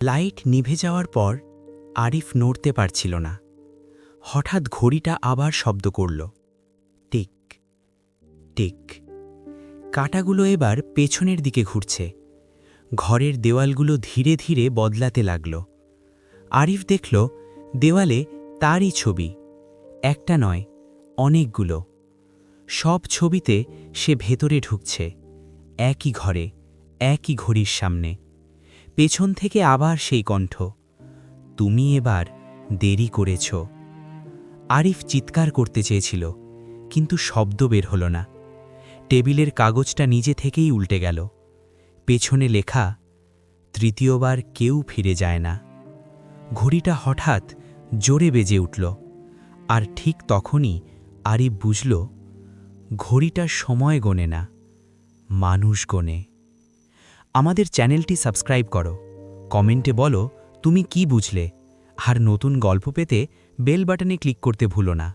Light নিভে যাওয়ার পর আরিফ নড়তে পারছিল না। হঠাৎ ঘড়িটা আবার শব্দ করল, টিক টিক। কাঁটাগুলো এবার পেছনের দিকে ঘুরছে। ঘরের দেওয়ালগুলো ধীরে ধীরে বদলাতে লাগল। আরিফ দেখল দেওয়ালে তারই ছবি, একটা নয়, অনেকগুলো। সব ছবিতে সে ভেতরে ঢুকছে, একই ঘরে, একই ঘড়ির সামনে। পেছন থেকে আবার সেই কণ্ঠ, তুমি এবার দেরি করেছ। আরিফ চিৎকার করতে চেয়েছিল, কিন্তু শব্দ বের হল না। টেবিলের কাগজটা নিজে থেকেই উল্টে গেল। পেছনে লেখা, তৃতীয়বার কেউ ফিরে যায় না। ঘড়িটা হঠাৎ জোরে বেজে উঠল, আর ঠিক তখনই আরিফ বুঝল, ঘড়িটা সময় গোনে না, মানুষ গোনে। আমাদের চ্যানেলটি সাবস্ক্রাইব করো, কমেন্টে বলো তুমি কি বুঝলে, আর নতুন গল্প পেতে বেল বাটনে ক্লিক করতে ভুলো না।